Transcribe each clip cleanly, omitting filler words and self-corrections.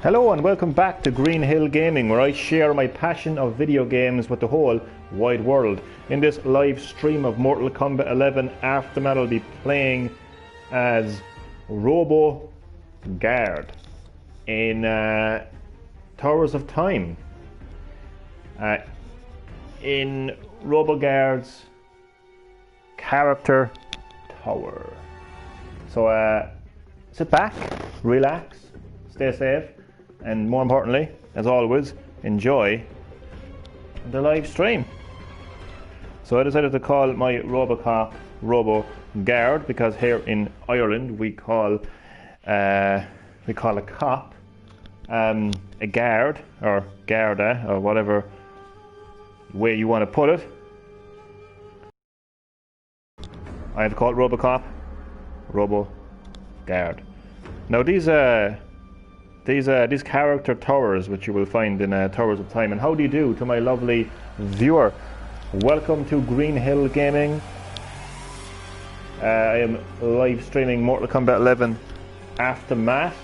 Hello and welcome back to Green-HillGaming, where I share my passion of video games with the whole wide world. In this live stream of Mortal Kombat 11 Aftermath, I'll be playing as Roboguard in Towers of Time. In Roboguard's character tower. So sit back, relax, stay safe, and more importantly, as always, enjoy the live stream. So I decided to call my Robocop Roboguard because here in Ireland we call a cop a guard or garda or whatever way you want to put it. I have called Robocop Roboguard. Now these character towers, which you will find in Towers of Time. And how do you do to my lovely viewer? Welcome to Green-HillGaming. I am live streaming Mortal Kombat 11 Aftermath.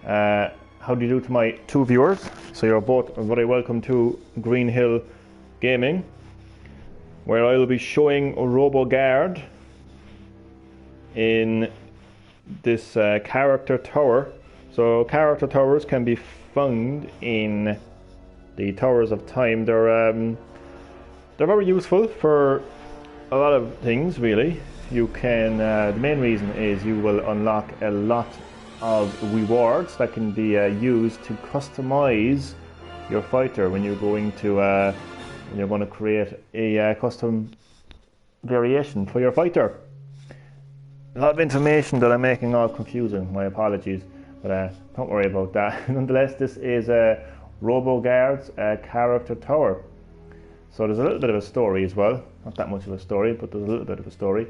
How do you do to my two viewers? So you're both very welcome to Green-HillGaming, where I will be showing Roboguard in this character tower. So character towers can be found in the Towers of Time. They're very useful for a lot of things, really. You can the main reason is you will unlock a lot of rewards that can be used to customize your fighter when you're going to create a custom variation for your fighter. A lot of information that I'm making all confusing, my apologies, but don't worry about that. Nonetheless, this is Roboguard's character tower. So there's a little bit of a story as well, not that much of a story, but there's a little bit of a story.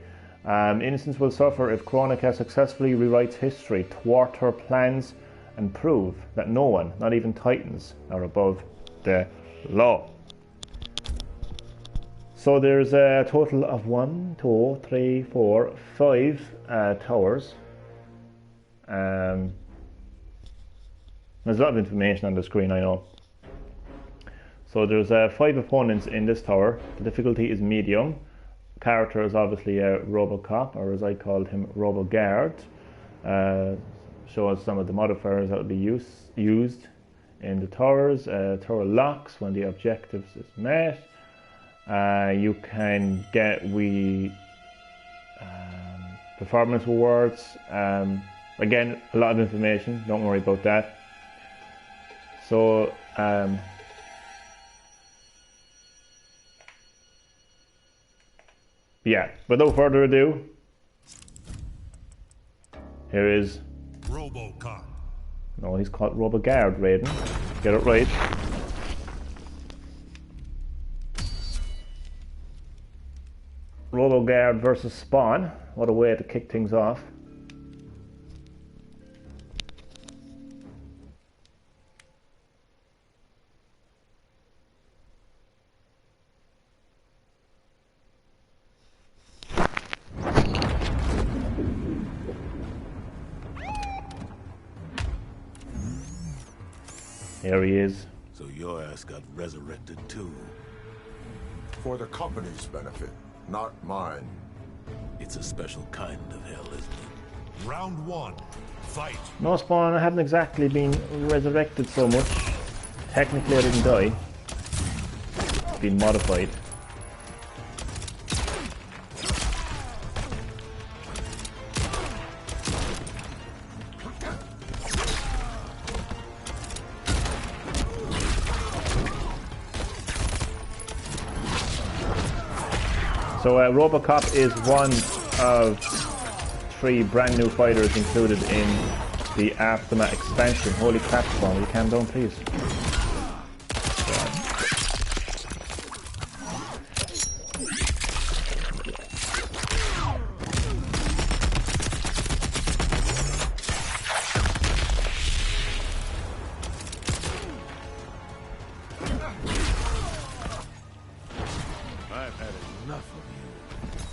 Innocence will suffer if Kronika successfully rewrites history, thwart her plans, and prove that no one, not even Titans, are above the law. So there's a total of 1, 2, 3, 4, 5 towers. There's a lot of information on the screen, I know. So there's 5 opponents in this tower. The difficulty is medium. Character is obviously a Robocop, or as I called him, Roboguard. Shows some of the modifiers that will be used in the towers. Tower locks when the objectives is met. You can get performance rewards. Again, a lot of information, don't worry about that. So yeah, without further ado, here is Robocop. No, he's called Roboguard, Raiden. Get it right. Roboguard versus Spawn. What a way to kick things off. Here he is. So your ass got resurrected too. For the company's benefit, not mine. It's a special kind of hell, isn't it? Round 1, fight. No, Spawn, I haven't exactly been resurrected so much. Technically I didn't die. It's been modified. So Robocop is one of 3 brand new fighters included in the Aftermath expansion. Holy crap, Spawn, will you calm down please? I've had enough of you.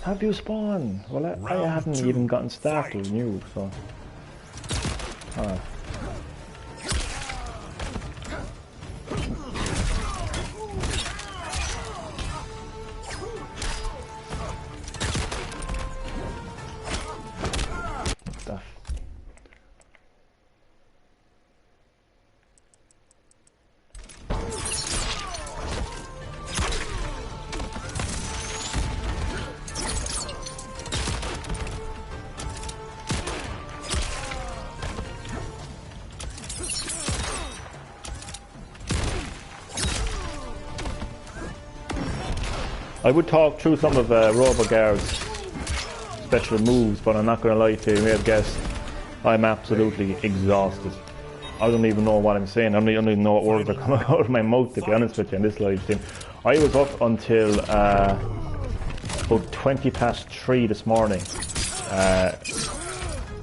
Have you Spawn? Well, I haven't even gotten started with you, so... I would talk through some of Roboguard's special moves, but I'm not going to lie to you, you may have guessed, I'm absolutely exhausted. I don't even know what I'm saying. I don't even know what words are coming out of my mouth, to be honest with you, in this live stream. I was up until about 20 past 3 this morning,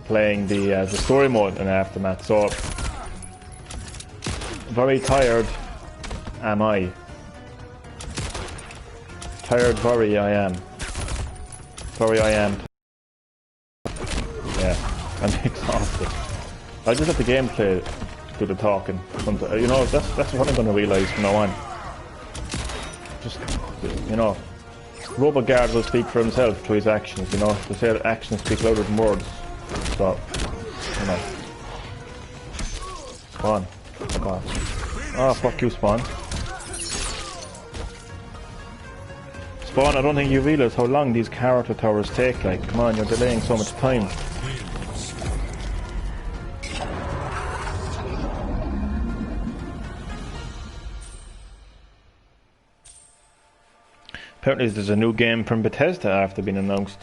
playing the story mode in Aftermath. So very tired am I. Tired, very I am. Sorry, I am. Yeah, I'm exhausted. I just let the gameplay do the talking. You know, that's what I'm going to realise from now on. Just, you know, Roboguard will speak for himself through his actions, you know. They say that actions speak louder than words. So, you know. Spawn. Fuck off. Oh, fuck you, Spawn. Spawn, I don't think you realise how long these character towers take, like, come on, you're delaying so much time. Apparently there's a new game from Bethesda after being announced,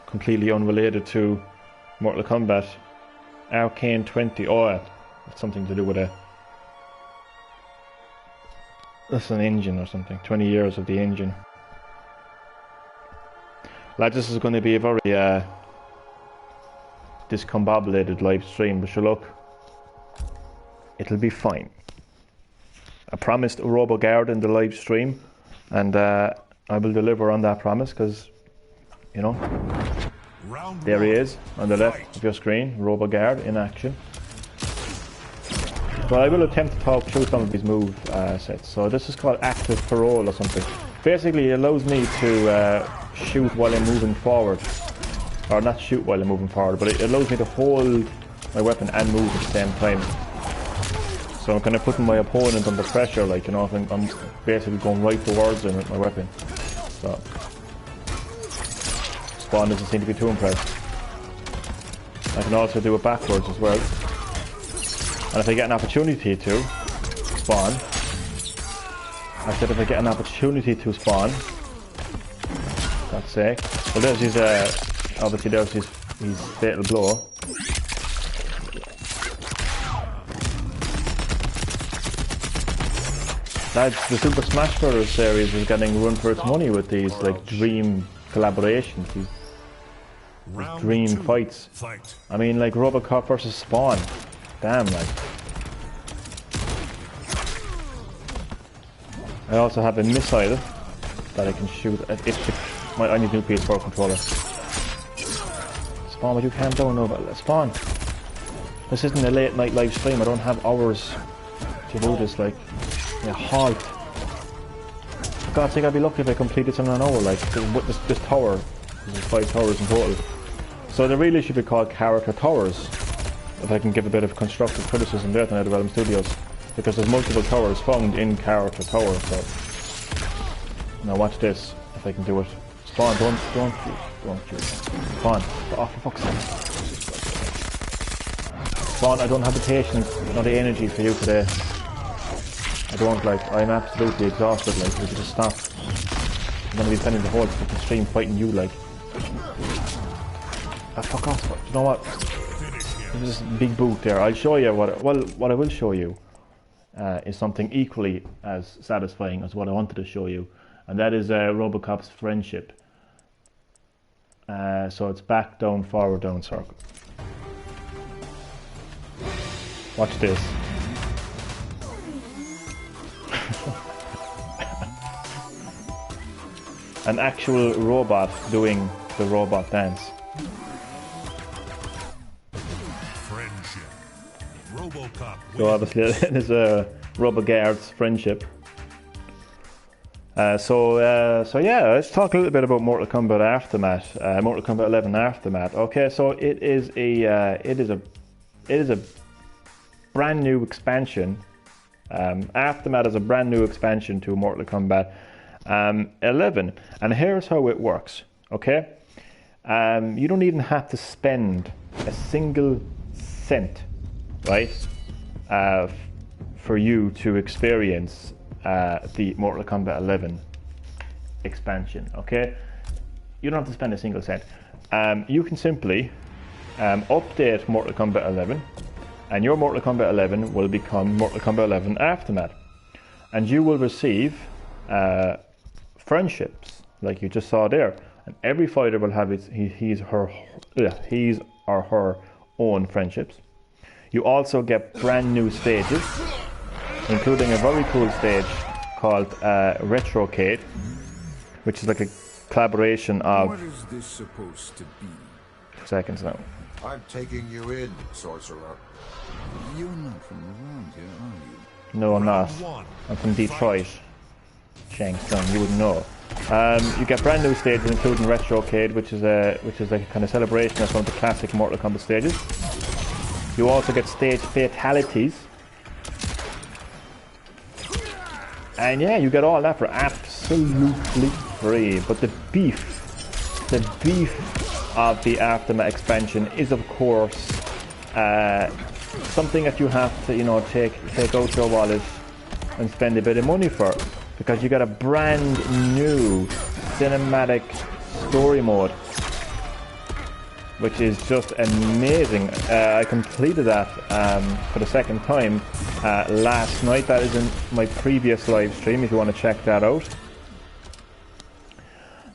completely unrelated to Mortal Kombat. Arcane 20, oh yeah, it's something to do with that's an engine or something, 20 years of the engine. Lads, this is going to be a very discombobulated live stream, but sure, look, it'll be fine. I promised a Roboguard in the live stream, and I will deliver on that promise, because, you know, there he is on the left of your screen, Roboguard in action. But I will attempt to talk through some of these move sets. So this is called active parole or something. Basically, it allows me to shoot while I'm moving forward, or not shoot while I'm moving forward, but it allows me to hold my weapon and move at the same time. So I'm kind of putting my opponent under pressure, like, you know, I'm basically going right towards him with my weapon. So Spawn doesn't seem to be too impressed. I can also do it backwards as well. And if I get an opportunity to spawn, I said if I get an opportunity to spawn, let's say, well, there's his, obviously there's his fatal blow. Lads, the Super Smash Bros. Series is getting run for its money with these, like, dream collaborations, these dream fights. I mean, like Robocop versus Spawn. Damn, like. I also have a missile that I can shoot. I need a new PS4 controller. Spawn, would you calm down now? Spawn! This isn't a late night live stream. I don't have hours to do this, like. Yeah, halt. For God's sake, I'd be lucky if I complete this in an hour, like, with this tower. There's 5 towers in total. So they really should be called character towers. If I can give a bit of constructive criticism there tonight about Studios. Because there's multiple towers found in character towers, so. Now watch this, if I can do it. Spawn, don't shoot. Spawn, oh, for fuck's sake. Spawn, I don't have the patience, nor the energy for you today. I don't, like, I'm absolutely exhausted, like, we could just stop. I'm gonna be spending the whole fucking stream fighting you, like. Fuck off, but you know what? There's this big boot there. I'll show you what I will show you is something equally as satisfying as what I wanted to show you. And that is Robocop's friendship. So it's back, down, forward, down, circle. Watch this. An actual robot doing the robot dance. So obviously it is a Roboguard's friendship. So yeah, let's talk a little bit about Mortal Kombat Aftermath. Mortal Kombat 11 Aftermath. Okay, so it is a brand new expansion. Aftermath is a brand new expansion to Mortal Kombat 11, and here's how it works. Okay, you don't even have to spend a single cent, right, for you to experience the Mortal Kombat 11 expansion. Okay, you don't have to spend a single cent. You can simply update Mortal Kombat 11, and your Mortal Kombat 11 will become Mortal Kombat 11 Aftermath, and you will receive friendships like you just saw there, and every fighter will have his or her own friendships. You also get brand new stages, including a very cool stage called Retrocade, which is like a collaboration of... What is this supposed to be? 2 seconds now. I'm taking you in, sorcerer. You're not from around here, are you? No, I'm not. One. I'm from Detroit. Shang Tsung, you wouldn't know. You get brand new stages, including Retrocade, which is like a kind of celebration of some of the classic Mortal Kombat stages. You also get stage fatalities. And yeah, you get all that for absolutely free. But the beef of the Aftermath expansion is, of course, something that you have to, you know, take out your wallet and spend a bit of money for, because you got a brand new cinematic story mode, which is just amazing. I completed that for the second time last night. That is in my previous live stream if you want to check that out.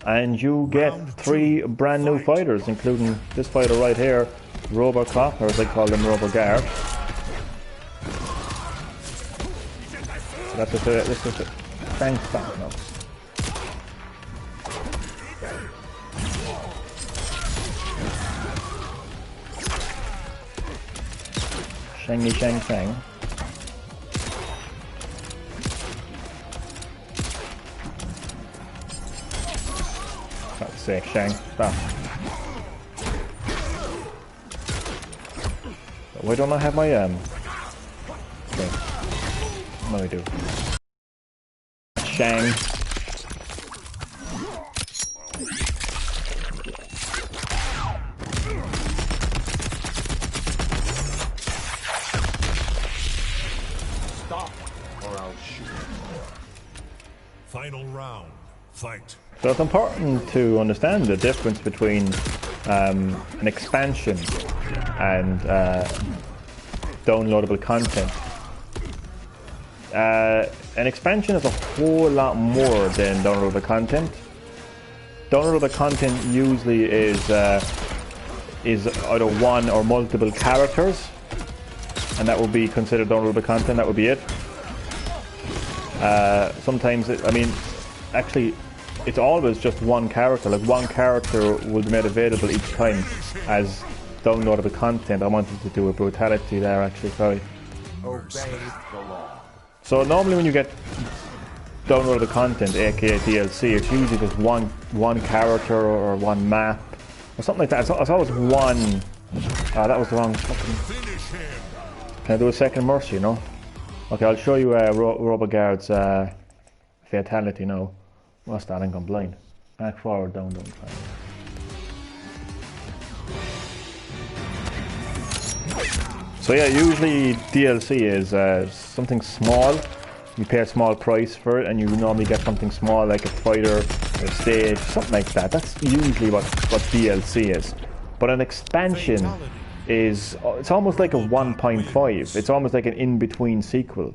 And you get 3 brand new fighters, including this fighter right here, Robocop, or as I call them, Roboguard. So that's just a thanks back now. Shangy Shang Shang. That's sick, Shang. Stop. Why don't I have my okay. No, I do. Shang. Stop, or I'll shoot. Final round. Fight. So it's important to understand the difference between an expansion and downloadable content. An expansion is a whole lot more than downloadable content. Downloadable content usually is either one or multiple characters, and that would be considered downloadable content. That would be it. Sometimes, actually, it's always just one character. Like, one character will be made available each time as downloadable content. I wanted to do a brutality there, actually, sorry. Obey the law. So normally when you get downloadable content, aka DLC, it's usually just one character or one map or something like that. It's always one. That was the wrong fucking... Can I do a second mercy, you know? Okay, I'll show you Roboguard's fatality now. What's that? I'm going blind. Back, forward, down. So yeah, usually DLC is something small. You pay a small price for it, and you normally get something small like a fighter, a stage, something like that. That's usually what DLC is. But an expansion is, it's almost like a 1.5. It's almost like an in-between sequel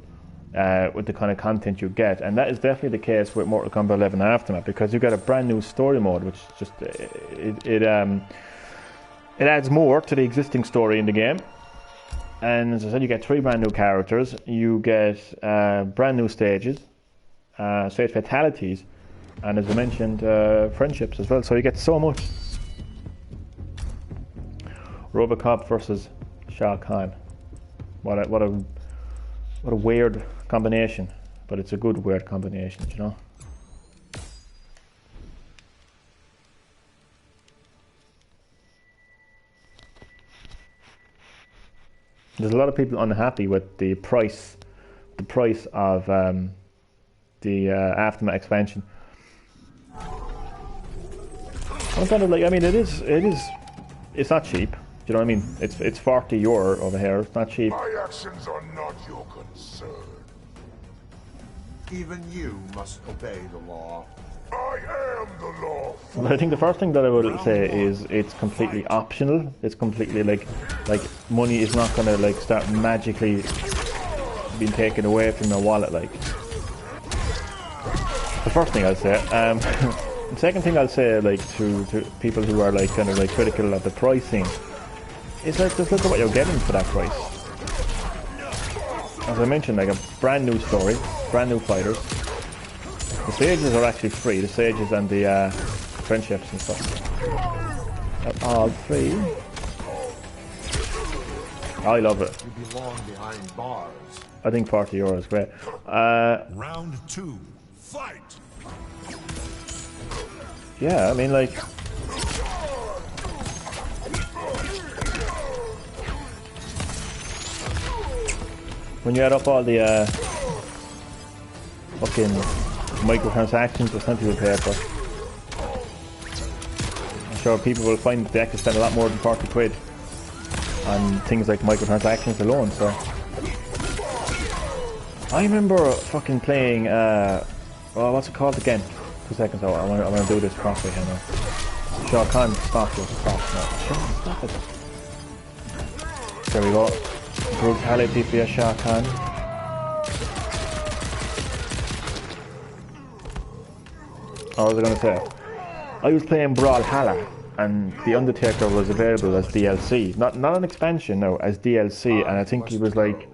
with the kind of content you get, and that is definitely the case with Mortal Kombat 11 Aftermath, because you get a brand new story mode, which just it adds more to the existing story in the game. And as I said, you get 3 brand new characters, you get brand new stages, stage fatalities, and as I mentioned, friendships as well. So you get so much. Robocop versus Shao Kahn. What a weird combination, but it's a good weird combination, you know. There's a lot of people unhappy with the price of the Aftermath expansion. I'm kind of like, I mean, it's not cheap. Do you know what I mean? It's €40 over here. It's not cheap. My actions are not your concern. Even you must obey the law. I I am the law. But I think the first thing that I would say is it's completely optional. It's completely like money is not gonna like start magically being taken away from your wallet. Like the first thing I'll say. The second thing I'll say, like to people who are like kind of like critical of the pricing, is like just look at what you're getting for that price. As I mentioned, like a brand new story, brand new fighters. The stages are actually free. The stages and the friendships and stuff are all free. I love it. You belong behind bars. I think €40 is great. Round 2, fight! Yeah, I mean, like, when you add up all the fucking microtransactions that some people pay for, I'm sure people will find that they actually spend a lot more than 40 quid on things like microtransactions alone. So I remember fucking playing what's it called again? 2 seconds. I want to do this properly here now. Shao Kahn, stop this. Stop it. There we go. Brutality via Shao Kahn. What was I going to say? I was playing Brawlhalla, and The Undertaker was available as DLC. Not an expansion, no, as DLC, and I think it was like,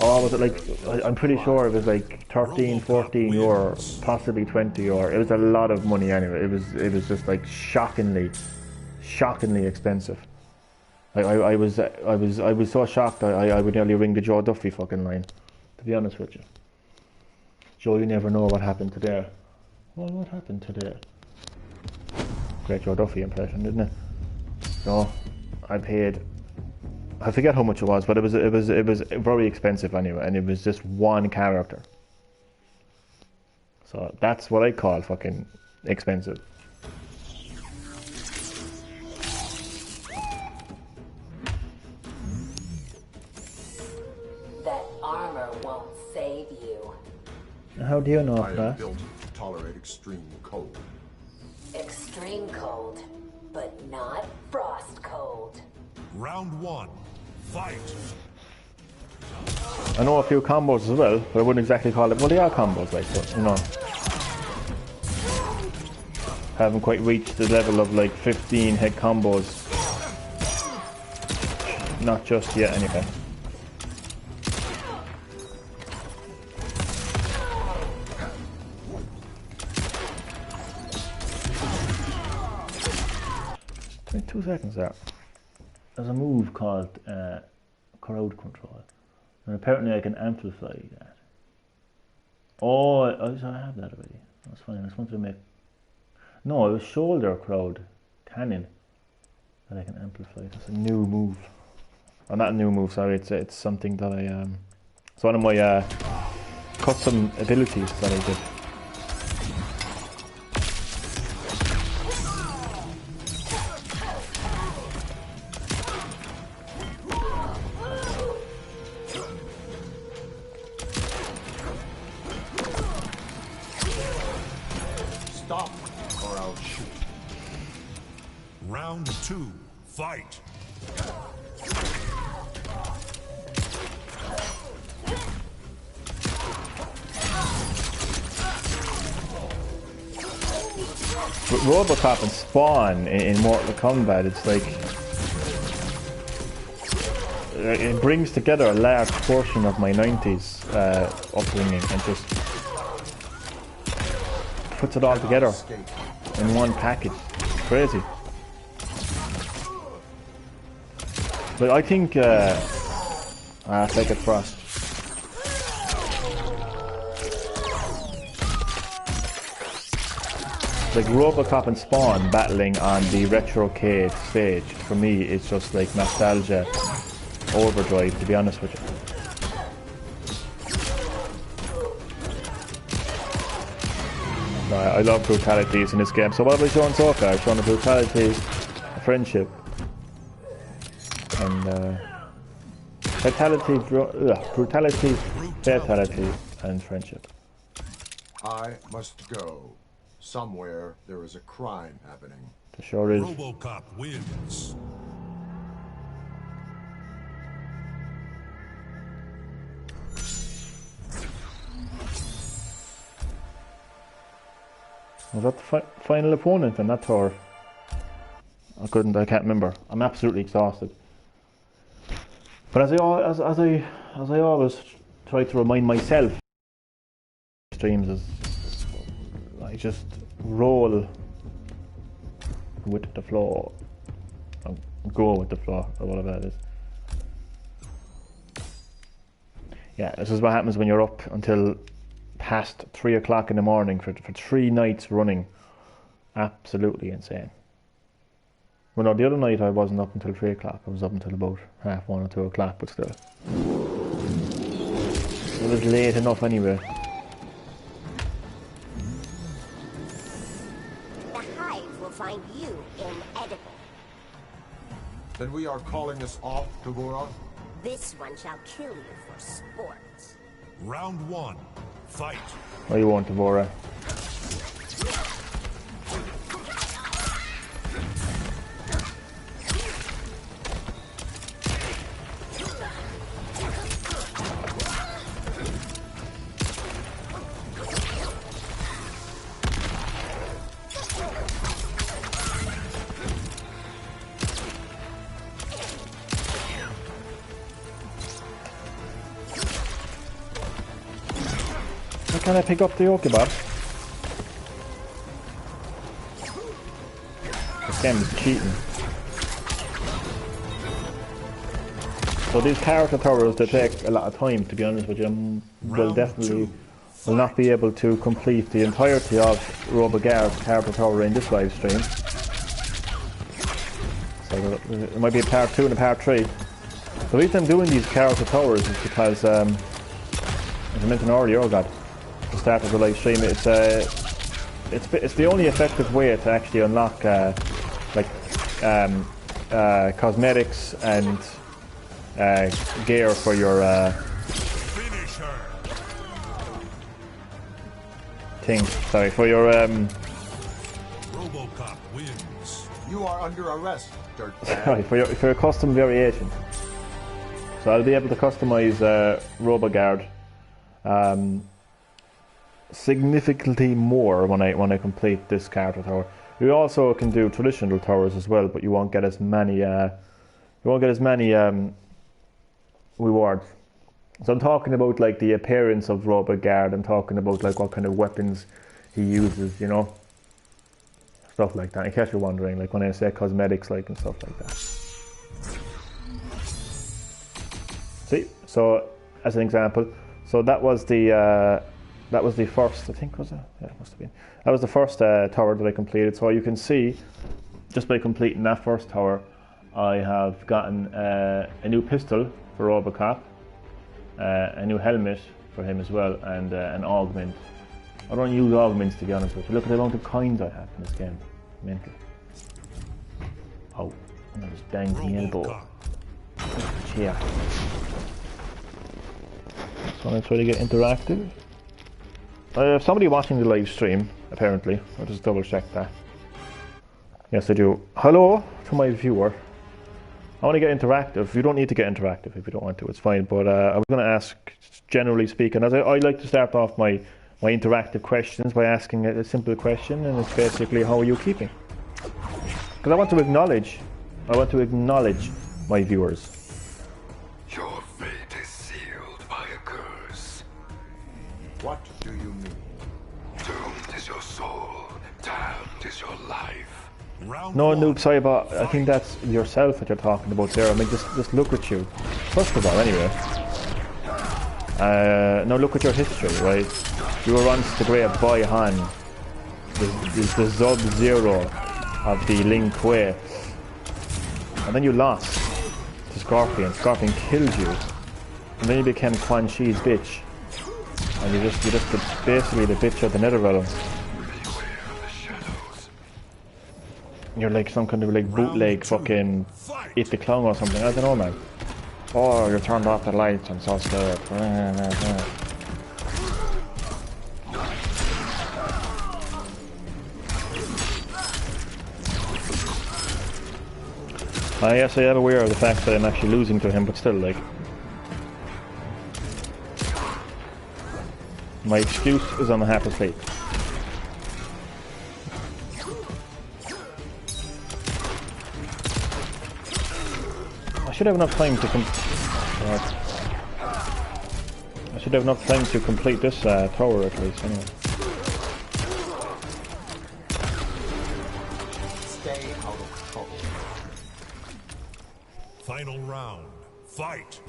was it like, I'm pretty sure it was like 13, 14 euro, possibly 20 euro. It was a lot of money anyway. It was just like shockingly expensive. Like I was so shocked I would nearly ring the Joe Duffy fucking line, to be honest with you. Joe, you never know what happened today. Well, what happened today? Great Joe Duffy impression, didn't it? So I paid, I forget how much it was, but it was very expensive anyway, and it was just one character. So that's what I call fucking expensive. That armor won't save you. How do you know I am that? built to tolerate extreme cold. Extreme cold, but not frost cold. Round 1, fight! I know a few combos as well, but I wouldn't exactly call it. Well, they are combos, like, but you know, haven't quite reached the level of like 15 hit combos. Not just yet, anyway. Wait 2 seconds there. There's a move called crowd control, and apparently I can amplify that. Oh, I have that already. That's fine. I just wanted to make. No, it was shoulder crowd cannon that I can amplify. That's a new move. Oh, not a new move. Sorry, it's something that I It's one of my custom abilities that I did. Stop, or I'll shoot. Round 2, fight! With Robocop and Spawn in Mortal Kombat, it's like it brings together a large portion of my 90s upbringing and just puts it all together in one package. It's crazy. But I think take it Frost. Like Robocop and Spawn battling on the Retrocade stage, for me it's just like nostalgia overdrive, to be honest with you. I love brutalities in this game. So what have I shown so far? I've shown the brutality, friendship, and brutality, fatality, and friendship. I must go. Somewhere there is a crime happening. There sure is. Robocop wins. Was that the final opponent in that tour? I can't remember. I'm absolutely exhausted. But as I always try to remind myself, streams is I just roll with the flow, go with the flow, or whatever that is. Yeah, this is what happens when you're up until past 3 o'clock in the morning for 3 nights running. Absolutely insane. Well, no, the other night I wasn't up until 3 o'clock. I was up until about 1:30 or 2 o'clock, but still. It was late enough anyway. The hive will find you inedible. Then we are calling this off, Tavora? This one shall kill you for sport. Round 1. Fight. Oh, you won't, Devora. Can I pick up the Okebab? This game is cheating. So these character towers, they take a lot of time, to be honest with you. Will definitely will not be able to complete the entirety of Roboguard's character tower in this live stream. So there might be a part 2 and a part 3. The reason I'm doing these character towers is because, as I mentioned earlier, oh god, the start of the live stream, it's the only effective way to actually unlock cosmetics and gear for your thing. Sorry, for your Robocop wins. You are under arrest, dirtbag. sorry, for your custom variation. So I'll be able to customize Roboguard significantly more when I complete this character tower. You also can do traditional towers as well, but you won't get as many rewards. So I'm talking about like the appearance of Roboguard. I'm talking about like what kind of weapons he uses, you know, stuff like that. In case you're wondering, like when I say cosmetics, like and stuff like that. See, so as an example, so that was the first, I think, was it? Yeah, it must have been. That was the first tower that I completed. So you can see, just by completing that first tower, I have gotten a new pistol for Robocop, a new helmet for him as well, and an augment. I don't use augments, to be honest with you. Look at the amount of coins I have in this game. Mental. Oh, and I just banged the elbow. Chair. So I'm trying to get interactive. I have somebody watching the live stream, apparently. I'll just double check that. Yes, I do. Hello to my viewer. I want to get interactive. You don't need to get interactive if you don't want to, it's fine. But I was going to ask, generally speaking, as I like to start off my interactive questions by asking a simple question, and it's basically, how are you keeping? Because I want to acknowledge my viewers. Your fate is sealed by a curse. What do you mean? Doomed is your soul, damned is your life. Round No, 1. Noob Cyber, I think that's yourself that you're talking about there. I mean, just look at you. First of all, anyway. Now look at your history, right? You were once the great Boy Han, the Sub-Zero of the Lin Kuei. And then you lost to Scorpion. Scorpion killed you. And then you became Quan Chi's bitch. And you're just basically the bitch of the Netherrealm. You're like some kind of like bootleg fucking Eat the Clown or something. I don't know, man. Oh, you turned off the lights. I'm so scared. Yes, I am aware of the fact that I'm actually losing to him, but still, like... My excuse is I'm half asleep. I should have enough time to I should have enough time to complete this tower at least, anyway. Stay out of trouble. Final round. Fight!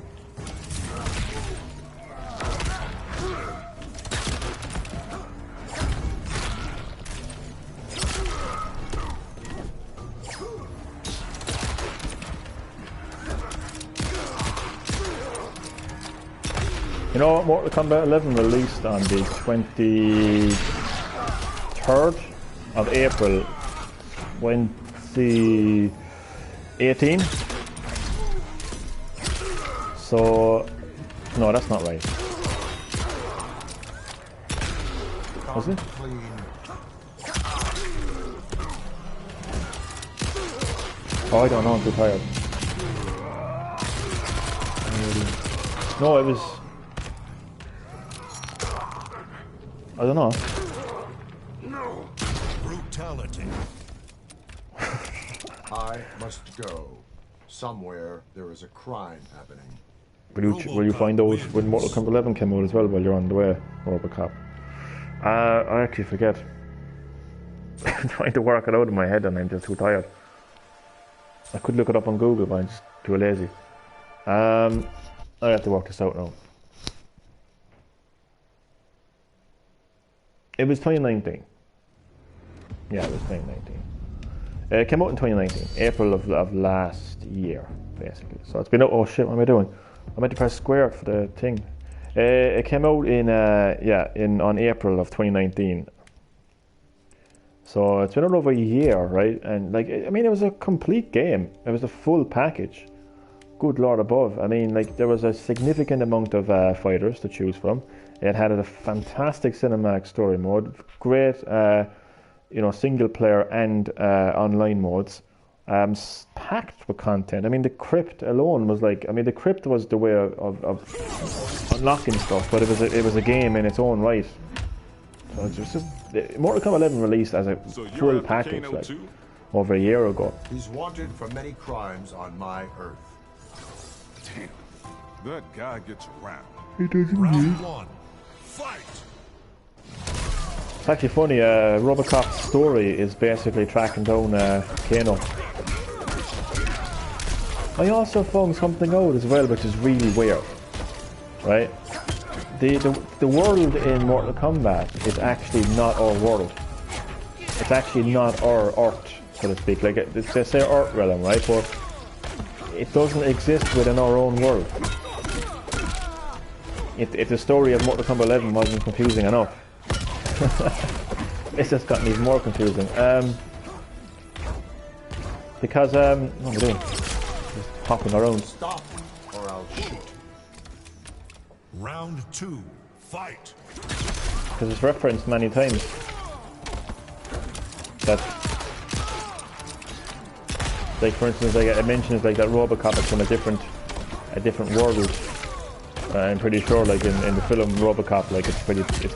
You know what, Mortal Kombat 11 released on the 23rd of April 2018. So, no, that's not right. Was it? Oh, I don't know, I'm too tired. No, it was... I don't know. No. Brutality. I must go. Somewhere there is a crime happening. Will you find those when Mortal Kombat 11 came out as well while you're on the way, Robocop? I actually forget. I'm trying to work it out in my head and I'm just too tired. I could look it up on Google, but I'm just too lazy. I have to work this out now. It was 2019. Yeah, it was 2019. It came out in 2019, April of last year, basically. So it's been out. Oh shit! What am I doing? I meant to press square for the thing. It came out in on April of 2019. So it's been out over a year, right? And like, I mean, it was a complete game. It was a full package. Good Lord above. I mean, like, there was a significant amount of fighters to choose from. It had a fantastic cinematic story mode, great, you know, single player and online modes, packed with content. I mean, the crypt alone was like, I mean, the crypt was the way of unlocking stuff, but it was a game in its own right. So it's just Mortal Kombat 11 released as a full package, like, over a year ago. He's wanted for many crimes on my Earth. Damn. That guy gets around. He doesn't. Round one. Fight! It's actually funny, Robocop's story is basically tracking down Kano. I also found something out as well, which is really weird, right? The world in Mortal Kombat is actually not our world. It's actually not our Earth, so to speak. Like, they say Earth realm, right? But it doesn't exist within our own world. If the story of Mortal Kombat 11 wasn't confusing enough, it's just gotten even more confusing. Because what am I doing? Just hopping around. Stop, or I'll shoot. Round two. Fight! Because it's referenced many times that, like, for instance, like it mentions like that Robocop is from a different world. I'm pretty sure, like in the film Robocop, like it's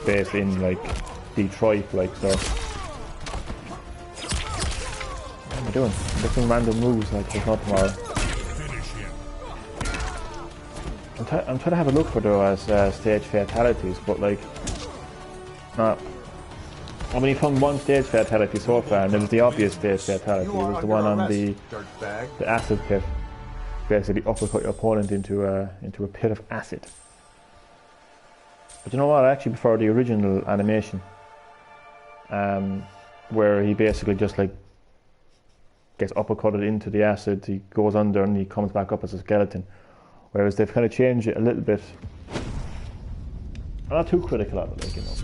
based in like Detroit, like, so. What am I doing? I'm making random moves like there's not tomorrow. I'm trying to have a look for those stage fatalities, but like, not. I mean, you found one stage fatality so far, and it was the obvious stage fatality. It was the one on the acid pit. Basically uppercut your opponent into a pit of acid. But you know what? I actually prefer the original animation, where he basically just like gets uppercutted into the acid. He goes under and he comes back up as a skeleton. Whereas they've kind of changed it a little bit. I'm not too critical of it, like, you know.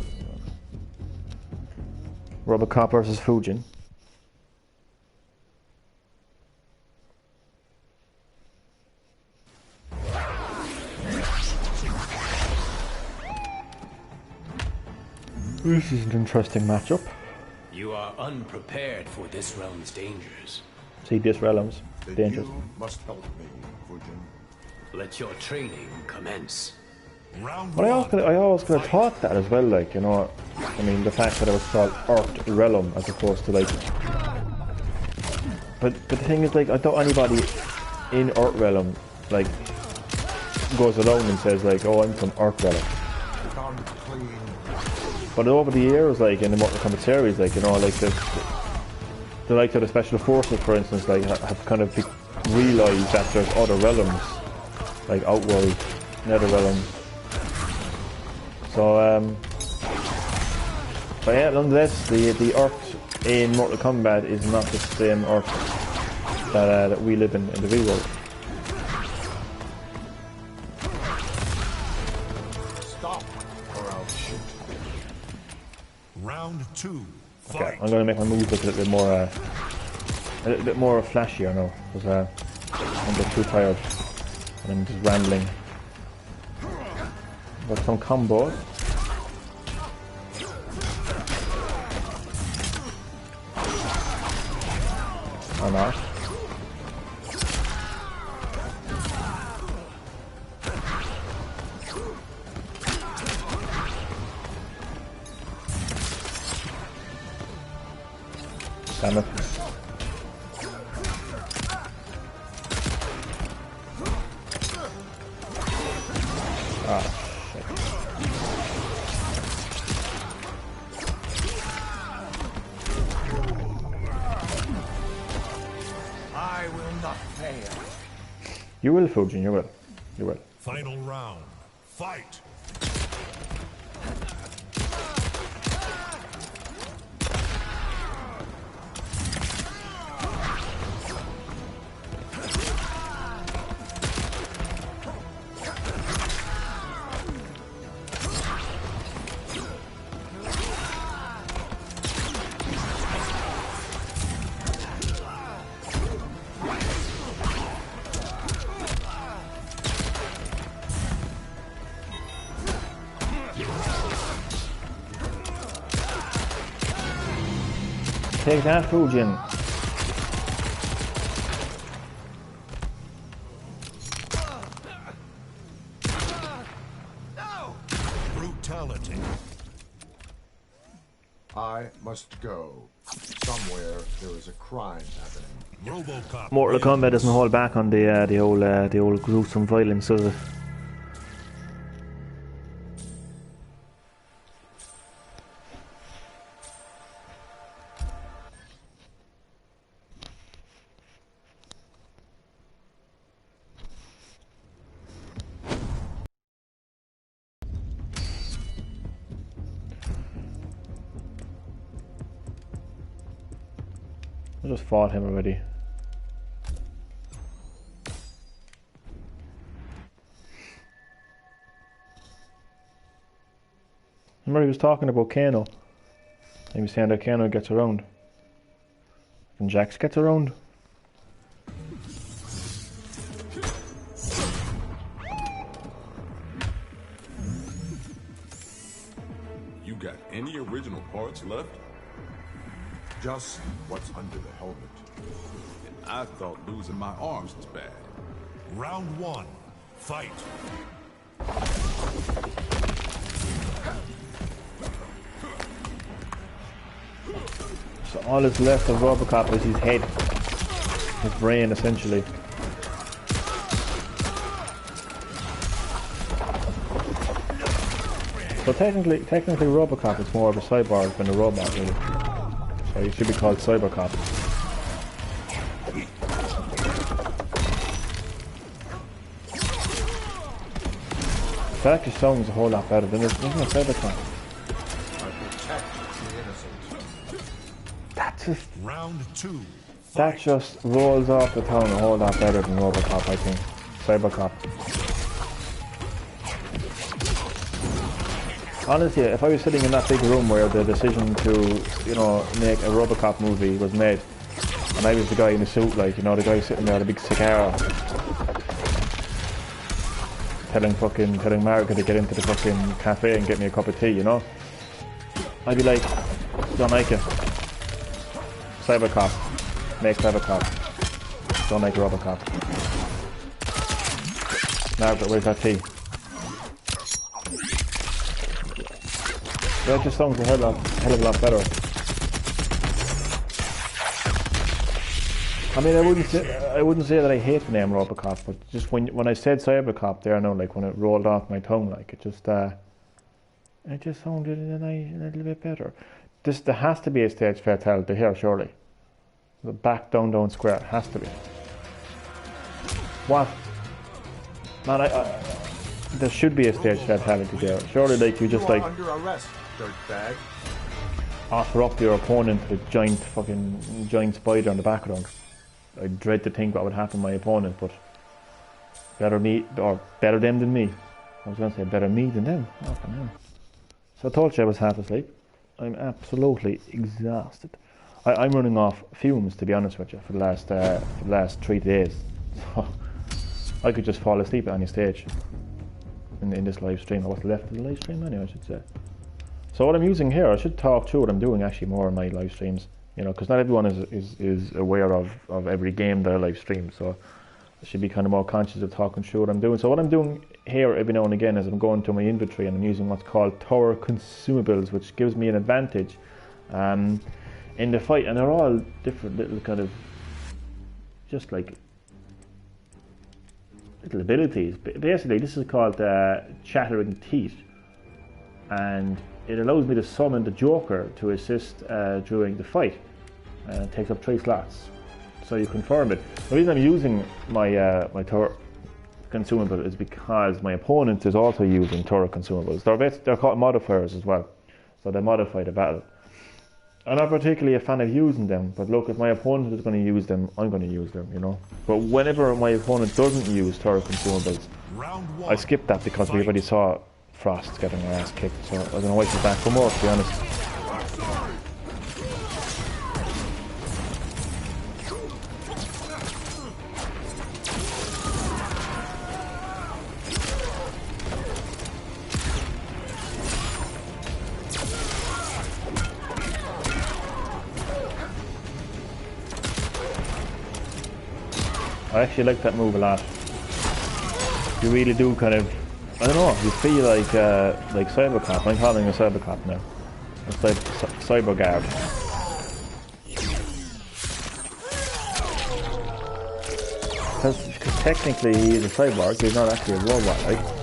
Robocop versus Fujin. This is an interesting matchup. You are unprepared for this realm's dangers. See, this realms. dangerous. You must help me, Fujin. Let your training commence. Round But I one. always kind of thought that as well, like, you know, I mean, the fact that it was called Earth Realm as opposed to, like, but the thing is, like, I thought anybody in Earth Realm, like, goes around and says, like, oh, I'm from Earth Realm. Come clean. But over the years, like, in the Mortal Kombat series, like, you know, like, the likes of the Special Forces, for instance, like, have kind of realised that there's other realms, like Outworld, Netherrealm. So, but yeah, nonetheless, the Earth in Mortal Kombat is not the same Earth that we live in the real world. Stop, or I'll shoot. Round two. Okay, Fight. I'm going to make my moves look a little bit more flashier now, because I'm just too tired and I'm just rambling. Got some combos. Or not. Damn it. Ah, shit. I will not fail. You will, Fujin, you will. You will. Final round. Fight. Take that, Fujin. Brutality. I must go. Somewhere there is a crime happening. Robocop. Mortal Kombat doesn't hold back on the old gruesome violence, does it? I just fought him already. Remember he was talking about Kano. He was saying that Kano gets around. And Jax gets around. You got any original parts left? Just what's under the helmet. And I thought losing my arms was bad. Round one. Fight. So all that's left of Robocop is his head. His brain, essentially. So technically Robocop is more of a cyborg than a robot, really. So he should be called Cybercop. That actually sounds a whole lot better than it, isn't it, Cybercop? I protect the innocent. That just, Round two. that just rolls off the tongue a whole lot better than Robocop, I think. Cybercop. Honestly, if I was sitting in that big room where the decision to, you know, make a Robocop movie was made, and I was the guy in the suit, like, you know, the guy sitting there with a big cigar, telling Margaret to get into the fucking cafe and get me a cup of tea, you know, I'd be like, don't like it. Cybercop. Make Cybercop. Don't like Robocop. Margaret, where's that tea? Yeah, it just sounds a hell of a lot better. I mean, I wouldn't say that I hate the name Robocop, but just when I said Cybercop there, now, like when it rolled off my tongue, like it just sounded a little bit better. There has to be a stage fatality here, surely. The back down square, it has to be. What? Man, there should be a stage fatality there. Surely, like you just like under arrest, dirtbag. offer up your opponent with giant spider in the background. I dread to think what would happen to my opponent, but better them than me. I was going to say better me than them. Oh, for now. So I told you I was half asleep. I'm absolutely exhausted. I'm running off fumes, to be honest with you, for the last 3 days. So I could just fall asleep at any stage in this live stream, or what's left of the live stream anyway, I should say. So what I'm using here, I should talk through what I'm doing actually more in my live streams, you know, because not everyone is aware of every game that I live stream, so I should be kind of more conscious of talking through what I'm doing. So what I'm doing here every now and again is I'm going to my inventory and I'm using what's called tower consumables, which gives me an advantage in the fight, and they're all different little kind of just like little abilities. Basically, this is called Chattering Teeth, and it allows me to summon the Joker to assist during the fight. It takes up 3 slots, so you confirm it. The reason I'm using my my tower consumable is because my opponent is also using tower consumables. They're called modifiers as well, so they modify the battle. I'm not particularly a fan of using them, but look, if my opponent is going to use them, I'm going to use them, you know. But whenever my opponent doesn't use tower consumables, I skip that because we already saw Frost getting her ass kicked, so I'm going to wait for back for more, to be honest. I actually like that move a lot. You really do kind of, I don't know, you feel like Cybercop. I'm calling a Cybercop now. It's like Roboguard. Because technically he is a cyborg, he's not actually a robot, right?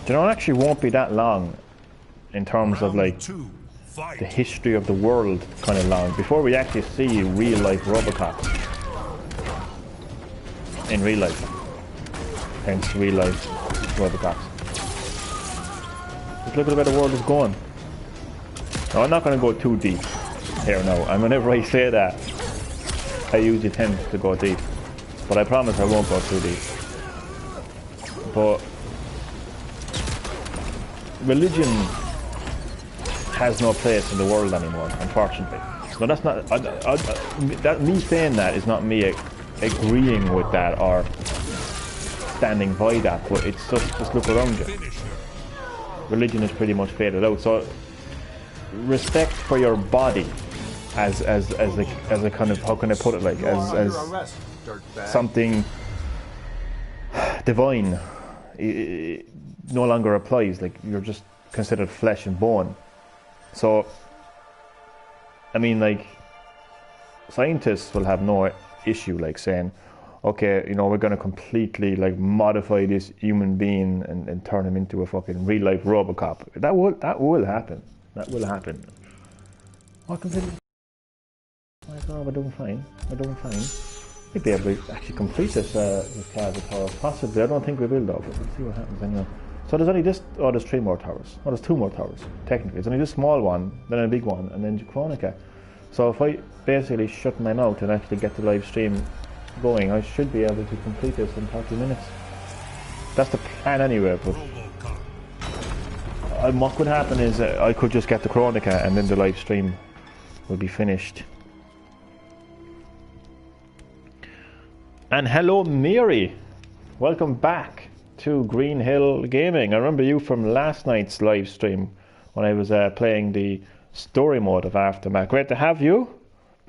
You know, it actually won't be that long in terms of like the history of the world, kind of long, before we actually see real life Robocop in real life. Hence real life Robocops. Just look at where the world is going. Now, I'm not going to go too deep here now, and whenever I say that, I usually tend to go deep, but I promise I won't go too deep. But religion has no place in the world anymore, unfortunately. No, that's not. Me saying that is not me agreeing with that or standing by that, but it's just look around you. Religion is pretty much faded out. So respect for your body as a kind of, how can I put it, like as something divine. It no longer applies. Like, you're just considered flesh and bone. So I mean, like, scientists will have no issue like saying, okay, you know, we're going to completely like modify this human being and turn him into a fucking real life Robocop. That will happen. That will happen. What completely? Oh, we're doing fine. We're doing fine. We'd be able to actually complete this Plaza Tower. Possibly. I don't think we will though, but we'll see what happens anyway. So there's only this, oh, there's 3 more towers. Oh, there's 2 more towers, technically. It's only this small one, then a big one, and then Jaquonica. So if I basically shut my mouth and actually get the live stream going, I should be able to complete this in 30 minutes. That's the plan anyway, but what could happen is I could just get the Chronica and then the live stream will be finished. And hello Mary, welcome back to Green-HillGaming. I remember you from last night's live stream when I was playing the story mode of Aftermath. Great to have you.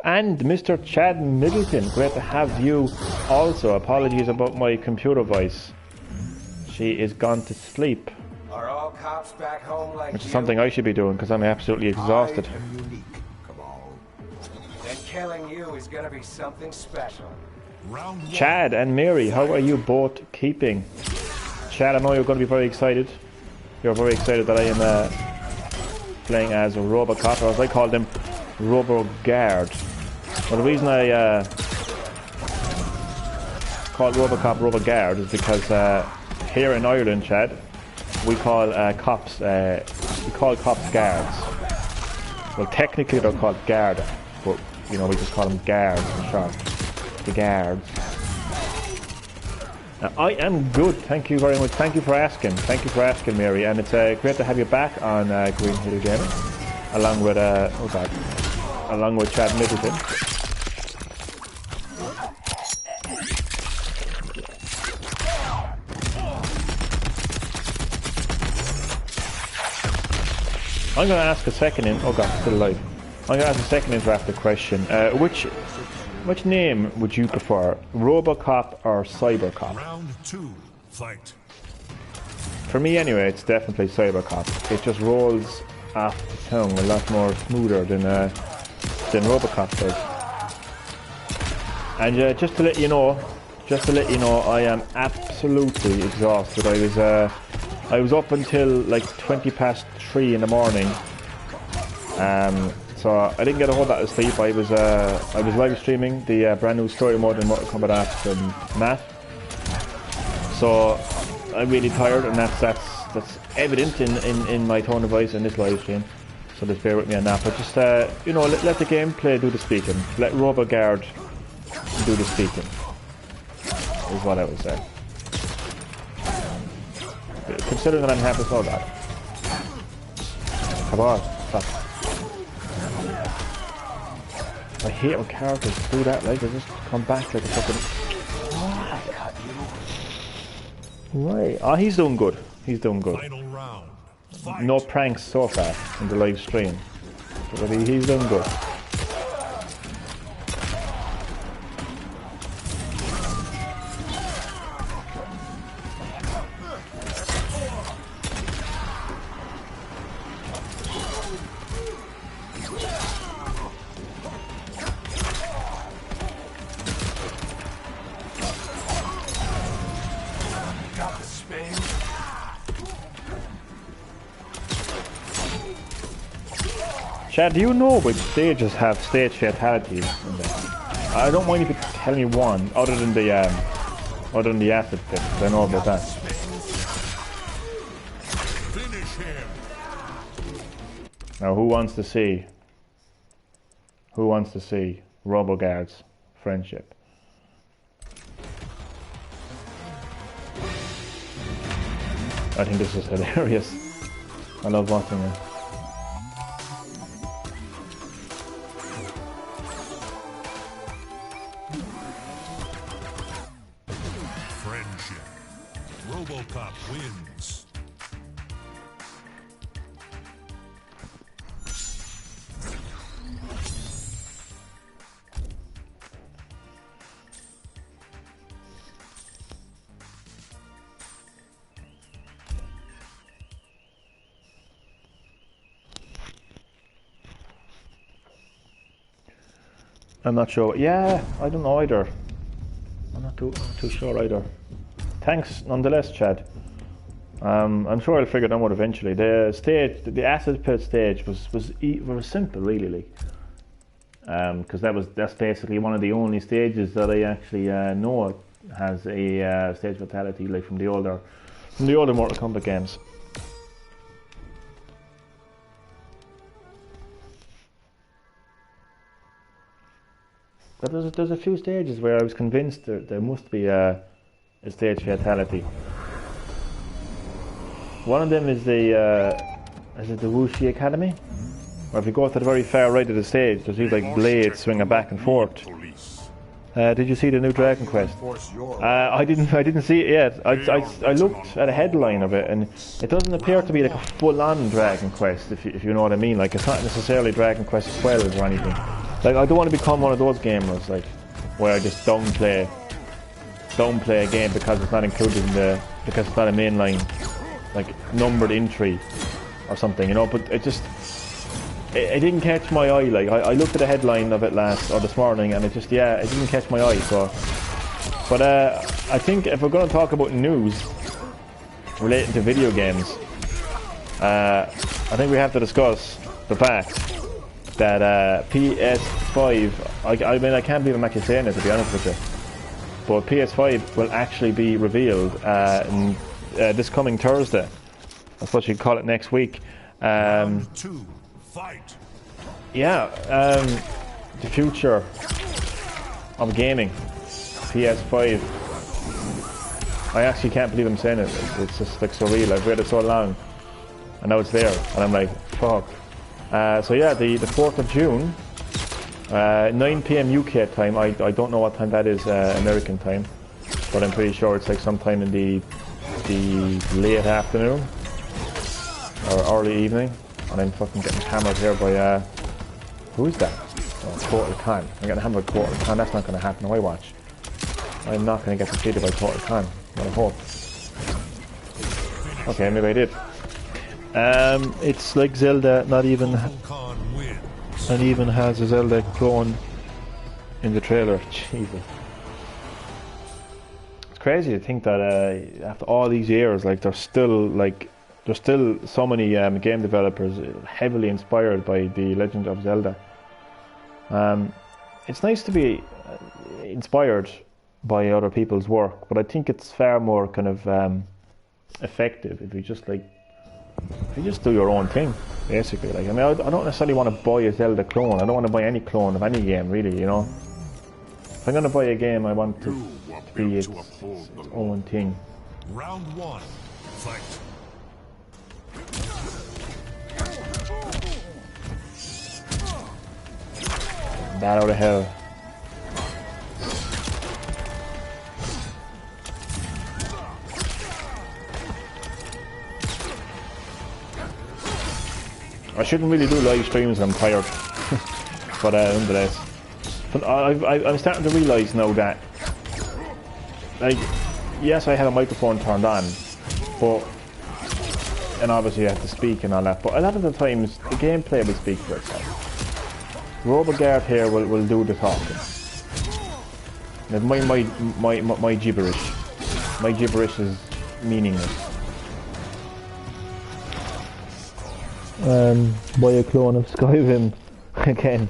And Mr. Chad Middleton, great to have you also. Apologies about my computer voice. She is gone to sleep. Are all cops back home like Which is something I should be doing because I'm absolutely exhausted. I am unique, Cabal. Then killing you is gonna be something special. Round 1. Chad and Mary, how are you both keeping? Chad, I know you're going to be very excited. You're very excited that I am playing as a Robocop, or as I call them, Roboguard. Well, the reason I call Robocop Roboguard is because here in Ireland, Chad, we call cops guards. Well, technically they're called guard, but you know we just call them guards for short. The guards. I am good, thank you very much. Thank you for asking. Thank you for asking, Mary. And it's great to have you back on Green-HillGaming, along with Chad Middleton. I'm going to ask a second in. Oh God, still alive. I'm going to ask a second interactive question. Which name would you prefer, Robocop or Cybercop? Round 2. Fight. For me anyway, it's definitely Cybercop. It just rolls off the tongue a lot more smoother than Robocop does. And just to let you know, I am absolutely exhausted. I was up until like 3:20 in the morning. So I didn't get a whole lot of sleep. I was live streaming the brand new story mode in Mortal Kombat Aftermath. So I'm really tired, and that's evident in my tone of voice in this live stream. So just bear with me on that. But just let the gameplay do the speaking. Let Roboguard do the speaking. Is what I would say. Considering that I'm happy with all that. Come on, stop. I hate when characters do that, like they just come back like a fucking... Right. Oh, he's doing good. He's doing good. Final round. Fight. No pranks so far in the live stream. But he's doing good. Chad, do you know which stages have stage fatalities in there? I don't mind if you tell me one, other than the acid pit, 'cause I know about that. Finish him. Now, who wants to see Roboguard's friendship? I think this is hilarious. I love watching it. Robocop wins. I'm not sure. Yeah, I don't know either. I'm not too sure either. Thanks nonetheless, Chad. I'm sure I'll figure them out eventually. The acid pit stage was simple, really, like, because that's basically one of the only stages that I actually know has a stage fatality, like from the older Mortal Kombat games. But there's a few stages where I was convinced there must be a stage fatality. One of them is the Is it the Wuxi Academy? Or if you go to the very far right of the stage, there's these like blades swinging back and forth. Did you see the new Dragon Quest? I didn't see it yet. I looked at a headline of it, and it doesn't appear to be like a full-on Dragon Quest, if you know what I mean. Like, it's not necessarily Dragon Quest 12 or anything. Like, I don't want to become one of those gamers, like, where I just downplay a game because it's not included in because it's not a mainline, like, numbered entry or something, you know. But it didn't catch my eye. Like, I looked at the headline of it this morning, and it didn't catch my eye. So, but I think if we're going to talk about news relating to video games, I think we have to discuss the fact that PS5. I mean, I can't believe I'm actually saying it, to be honest with you. But PS5 will actually be revealed this coming Thursday. I suppose you could call it next week. Fight. Yeah, the future of gaming, PS5. I actually can't believe I'm saying it. It's just like surreal. I've waited so long, and now it's there, and I'm like, fuck. So yeah, the 4th of June, 9 PM UK time. I don't know what time that is American time, but I'm pretty sure it's like sometime in the late afternoon or early evening. And I'm fucking getting hammered here by, who is that? Oh, Total Khan. I'm getting hammered by Total Khan. That's not going to happen. I watch. I'm not going to get defeated by Total Khan. But I hope. Okay, maybe I did. It's like Zelda, not even has a Zelda clone in the trailer. Jesus. It's crazy to think that after all these years, like, there's still so many game developers heavily inspired by The Legend of Zelda. It's nice to be inspired by other people's work, but I think it's far more kind of effective if you just do your own thing, basically. Like, I mean, I don't necessarily want to buy a Zelda clone. I don't want to buy any clone of any game, really, you know. If I'm going to buy a game, I want to be its own thing. Round 1. Fight. Bat out of hell. I shouldn't really do live streams when I'm tired. But nonetheless. But I'm starting to realise now that, like, yes, I have a microphone turned on, but, and obviously you have to speak and all that, but a lot of the times the gameplay will speak for itself. Roboguard here will do the talking. My gibberish. My gibberish is meaningless. Buy a clone of Skyrim again.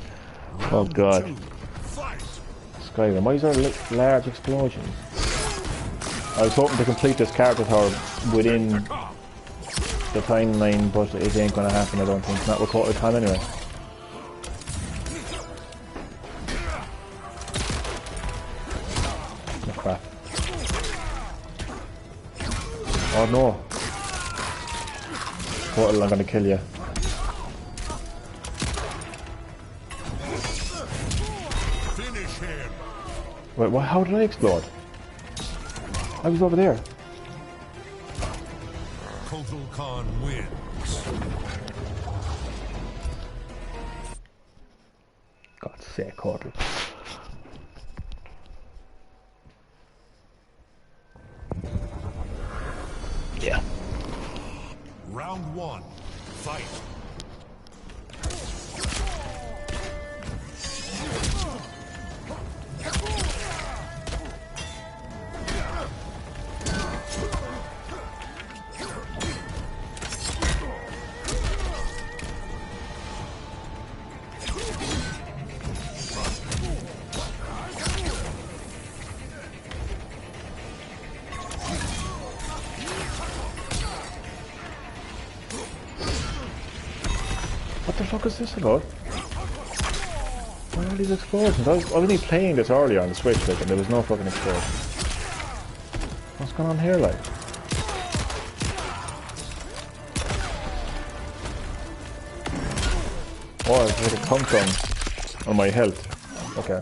Oh god. Skyrim. Why is there large explosions? I was hoping to complete this character tower within the timeline, but it ain't gonna happen, I don't think. Not with Total Time anyway. Oh crap. Oh no. Portal, I'm gonna kill you. Wait, what? How did I explode? I was over there. Total Khan wins. God's sake, Cordle. Yeah. Round 1. Fight. What the fuck is this about? Why are these explosions? I was only playing this earlier on the Switch, like, and there was no fucking explosion. What's going on here, like? Oh, it's like a countdown on my health. Okay.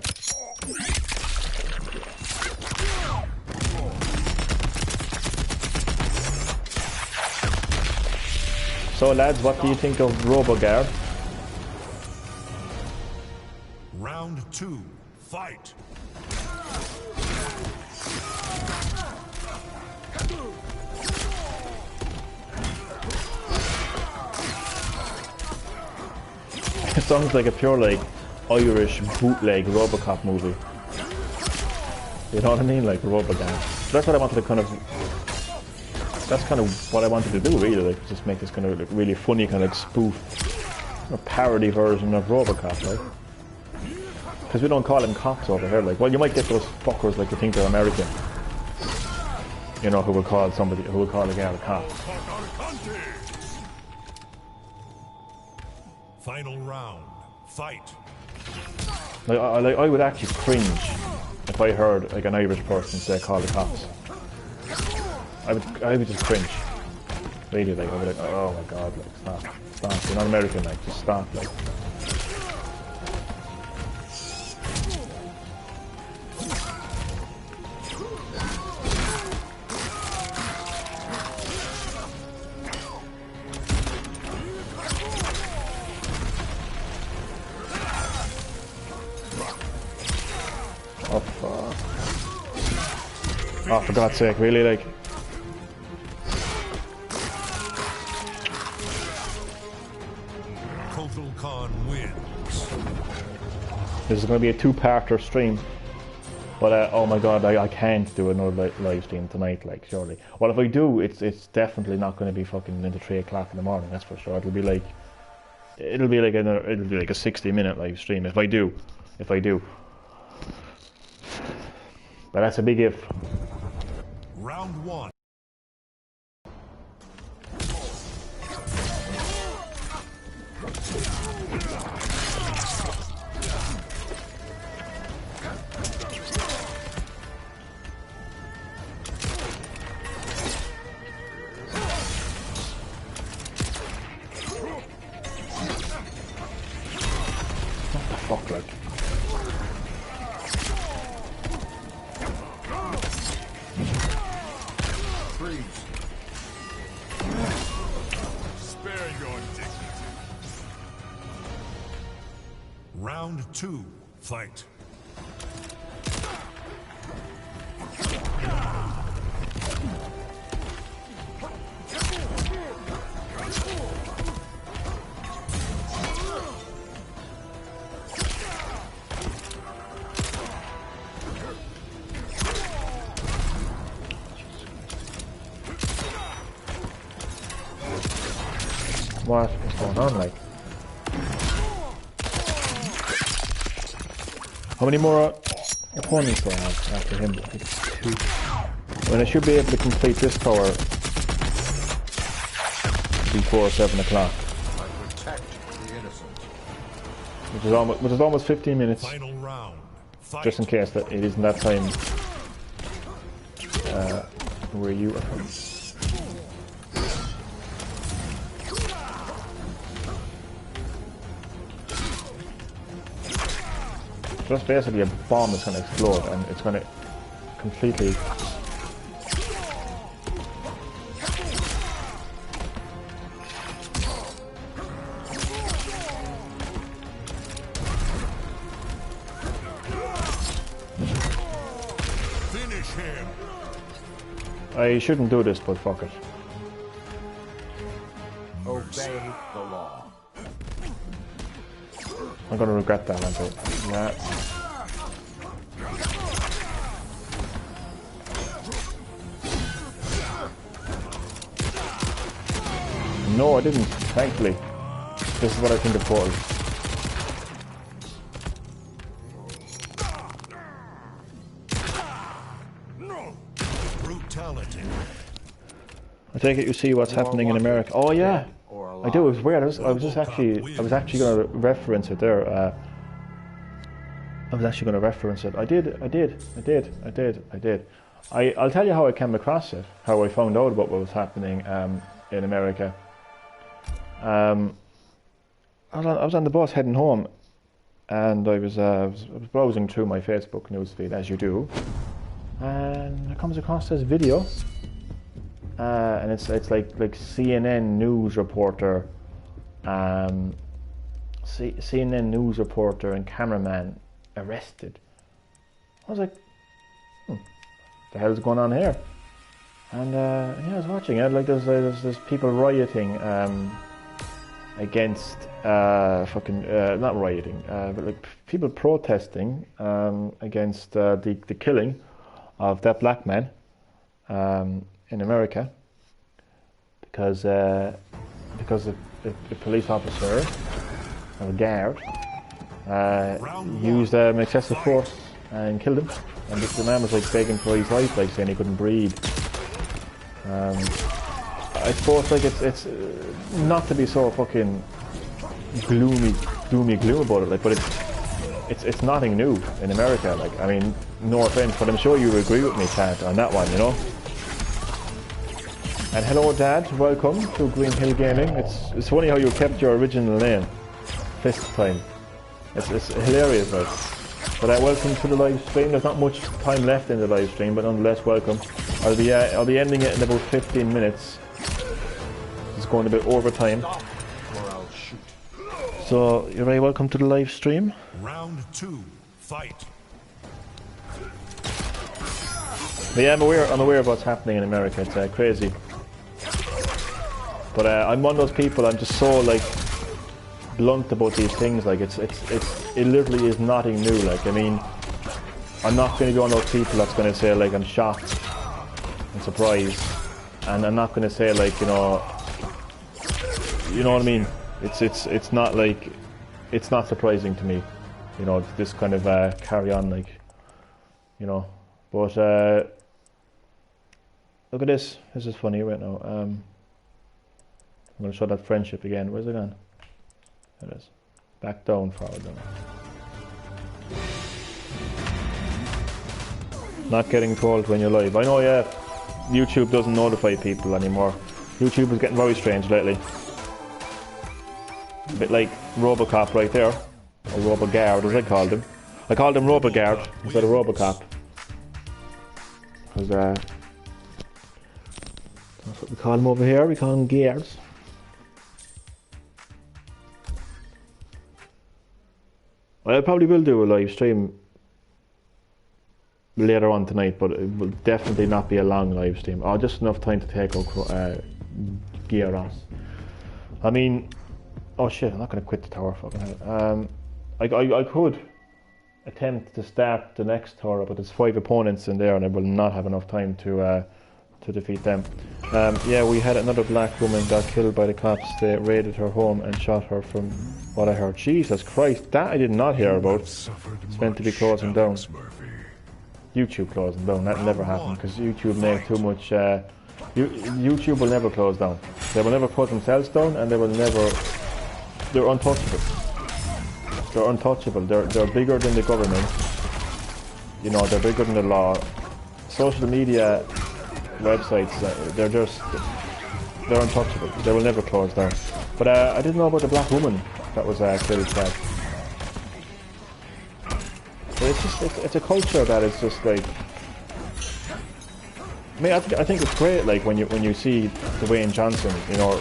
So lads, what do you think of Roboguard? Round 2, fight! It sounds like a pure like Irish bootleg Robocop movie. You know what I mean? Like Roboguard. So that's what I wanted to kind of. That's kind of what I wanted to do, really. Like just make this kind of like really funny, kind of spoof, or parody version of Robocop, right? Because we don't call them cops over here. Like, well, you might get those fuckers like you think they're American. You know, who will call somebody, who will call a guy a cop. Final round, fight. Like, I would actually cringe if I heard like an Irish person say call the cops. I would just cringe. Really, like I would like, oh my god, like stop. You're not American, like just stop, like. Oh fuck. Oh, for God's sake, really, like. This is going to be a two-parter stream, but oh my god, I can't do another live stream tonight, like, surely. Well, if I do, it's definitely not going to be fucking into 3 o'clock in the morning, that's for sure. It'll be like a 60-minute live stream if I do. But that's a big if. Round 1. Fuck, like. Spare your dignity. Round 2, fight. What is going on, like? How many more opponents do I have after him? I think it's 2. When I should be able to complete this tower before 7 o'clock. Which is almost 15 minutes. Final round, fight. Just in case that it isn't that time where you are from. Just basically a bomb is going to explode and it's going to completely... Finish him. I shouldn't do this, but fuck it. Obey the law. I'm going to regret that, aren't I? Yeah. No, I didn't, thankfully. This is what I think of portals. Brutality. I take it you see what's happening in America. Oh yeah, I do. It was weird. I was actually going to reference it there. I was actually going to reference it. I did. I'll tell you how I came across it. How I found out about what was happening in America. I was on the bus heading home, and I was browsing through my Facebook newsfeed as you do, and I comes across this video, and it's like CNN news reporter, CNN news reporter and cameraman arrested. I was like, the hell's going on here? And yeah, I was watching it. Like there's people rioting against not rioting, but like people protesting against the killing of that black man in America because a police officer or a guard used excessive force and killed him. And the man was like begging for his life, like saying he couldn't breathe. I suppose like it's not to be so fucking gloomy about it, like, but it's nothing new in America. Like, I mean, no offense, but I'm sure you agree with me, Chad, on that one, you know. And hello, Dad. Welcome to Green-HillGaming. It's funny how you kept your original name, Fist Time. It's hilarious, like. But welcome to the live stream. There's not much time left in the live stream, but nonetheless, welcome. I'll be ending it in about 15 minutes. It's going a bit over time. So you're very welcome to the live stream. Round 2, fight. But yeah, I'm aware of what's happening in America. It's crazy. But I'm one of those people. I'm just so like blunt about these things. Like it literally is nothing new. Like, I mean, I'm not going to be one of those people that's going to say like I'm shocked and surprised, and I'm not going to say like you know what I mean. It's not like, it's not surprising to me, you know, this kind of carry on, like, you know. But look at this. This is funny right now. I'm going to show that friendship again. Where's it gone? There it is. Back down, forward down. Not getting told when you're live. I know, yeah, YouTube doesn't notify people anymore. YouTube is getting very strange lately. A bit like Robocop right there. Or Roboguard, as I called him. I called him Roboguard instead of Robocop. Because that's what we call him over here. We call him Gears. I probably will do a live stream later on tonight, but it will definitely not be a long live stream. Or just enough time to take out Gears. I mean, oh shit, I'm not going to quit the tower, fucking hell. I could attempt to start the next tower, but there's 5 opponents in there and I will not have enough time to defeat them. Yeah, we had another black woman got killed by the cops. They raided her home and shot her, from what I heard. Jesus Christ, that I did not hear about. It's meant to be closing down. YouTube closing down, that will never happen, because YouTube make too much... YouTube will never close down. They will never put themselves down, and they will never... They're untouchable. They're untouchable. They're bigger than the government. You know, they're bigger than the law. Social media websites, they're untouchable. They will never close down. But I didn't know about the black woman that was killed. But it's just it's a culture that is just like. I mean, I think it's great. Like when you see Dwayne Johnson, you know,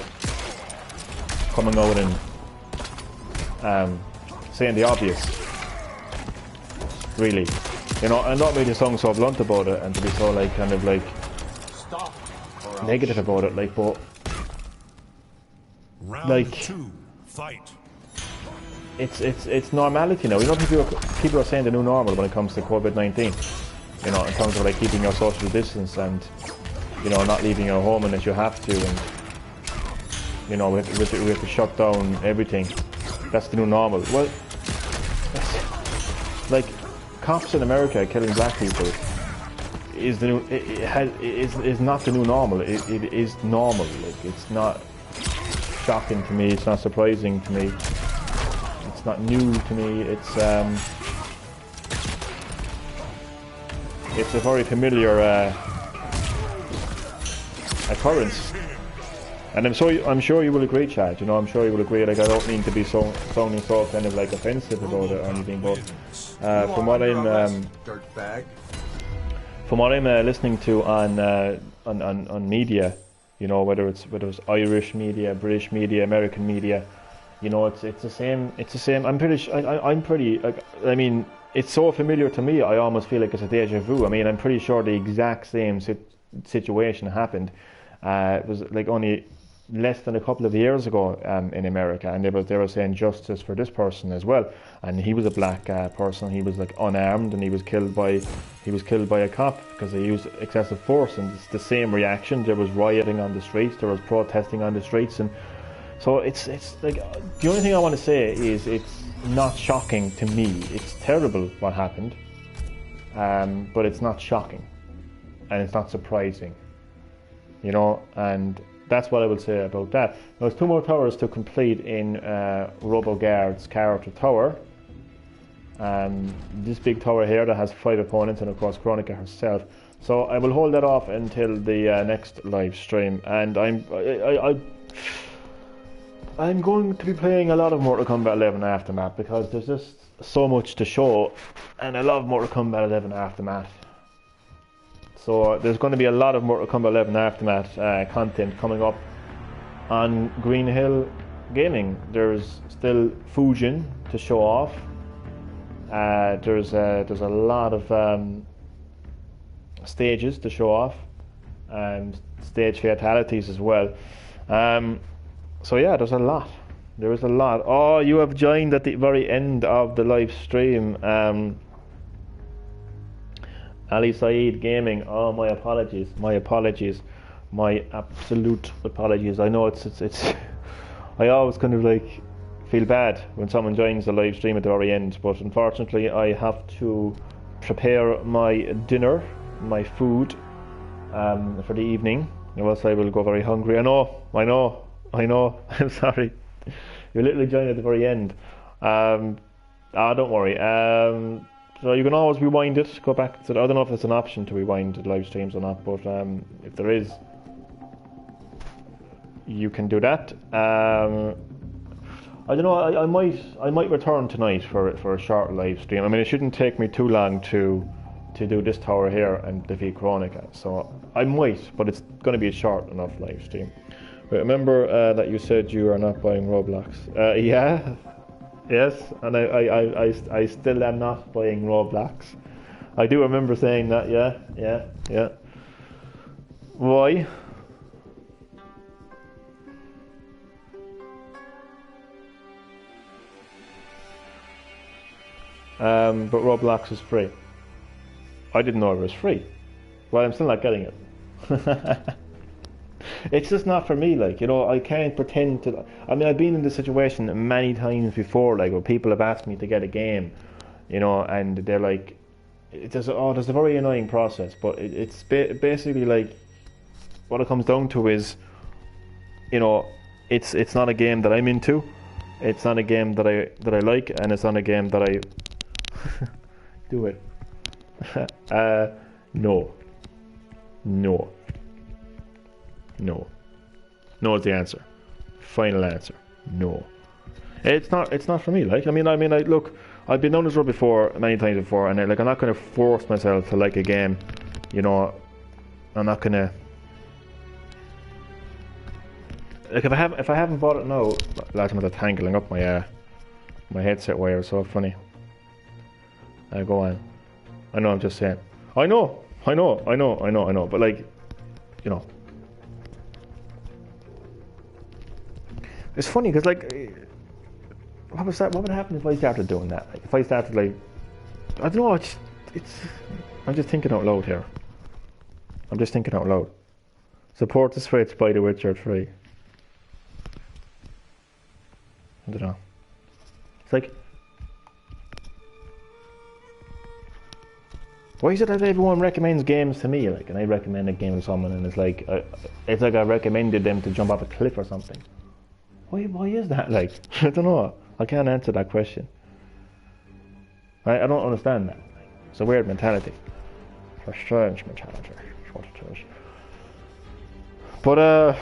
coming out and saying the obvious. Really, you know, and not really sound so blunt about it, and to be so like kind of like negative about it, like, but like fight. It's normality now. You know, people are saying the new normal when it comes to COVID-19. You know, in terms of like keeping your social distance and, you know, not leaving your home unless you have to, and, you know, we have to shut down everything. That's the new normal. Well, like cops in America killing black people is the new. Is not the new normal. It is normal. Like, it's not shocking to me. It's not surprising to me. It's not new to me. It's a very familiar occurrence. And I'm sure you will agree, Chad. You know, I'm sure you will agree. Like, I don't mean to be sounding so kind of like offensive about it or anything, but from what I'm listening to on media, you know, whether it's Irish media, British media, American media, you know, it's the same. It's the same. I'm pretty. I mean, it's so familiar to me. I almost feel like it's a deja vu. I mean, I'm pretty sure the exact same situation happened. It was like only less than a couple of years ago in America, and they were saying justice for this person as well. And he was a black person. He was like unarmed, and he was killed by a cop because he used excessive force. And it's the same reaction. There was rioting on the streets. There was protesting on the streets, and so it's like the only thing I want to say is it's not shocking to me. It's terrible what happened, but it's not shocking, and it's not surprising. You know, and that's what I will say about that. There's 2 more towers to complete in Roboguard's character tower. This big tower here that has 5 opponents, and of course Kronika herself. So I will hold that off until the next live stream, and I'm going to be playing a lot of Mortal Kombat 11 Aftermath because there's just so much to show, and I love Mortal Kombat 11 Aftermath. So there's going to be a lot of Mortal Kombat 11 Aftermath content coming up on Green-HillGaming. There's still Fujin to show off. There's a lot of stages to show off, and stage fatalities as well. So yeah, there's a lot. There is a lot. Oh, you have joined at the very end of the live stream. Ali Saeed Gaming. Oh, my apologies. My absolute apologies. I know it's. I always kind of like feel bad when someone joins the live stream at the very end, but unfortunately I have to prepare my dinner, my food, for the evening. Or else I will go very hungry. I know. I'm sorry. You literally joined at the very end. Don't worry. So you can always rewind it, go back to I don't know if it's an option to rewind the live streams or not, but if there is, you can do that. I don't know, I might return tonight for a short live stream. I mean, it shouldn't take me too long to do this tower here and defeat Kronika, so I might, but it's going to be a short enough live stream. But remember that you said you are not buying Roblox. Yeah. Yes, and I still am not buying Roblox. I do remember saying that, yeah. Why? But Roblox is free. I didn't know it was free. Well, I'm still not getting it. It's just not for me, like, you know, I can't pretend to. I mean, I've been in this situation many times before, like, where people have asked me to get a game, you know, and they're like, there's a very annoying process, but it's basically like, what it comes down to is, you know, it's not a game that I'm into, it's not a game that I like, and it's not a game that I do it. No is the answer. Final answer. No. It's not for me. Like, I mean, look, I've been down this road before, many times before, and like, I'm not going to force myself to like a game. You know, I'm not going to. Like, if I haven't bought it now, lads, I'm tangling up my headset wire. So funny. Go on. I know. I'm just saying. I know. But like, you know. It's funny because, like, what was that? What would happen if I started doing that? Like, if I started, like, I don't know. I'm just thinking out loud here. I'm just thinking out loud. Support the Switch by The Witcher 3. I don't know. It's like, why is it that everyone recommends games to me, like, and I recommend a game to someone, and it's like I recommended them to jump off a cliff or something. Why is that? Like, I don't know. I can't answer that question. I don't understand that. It's a weird mentality. It's a strange mentality. It's what it is. But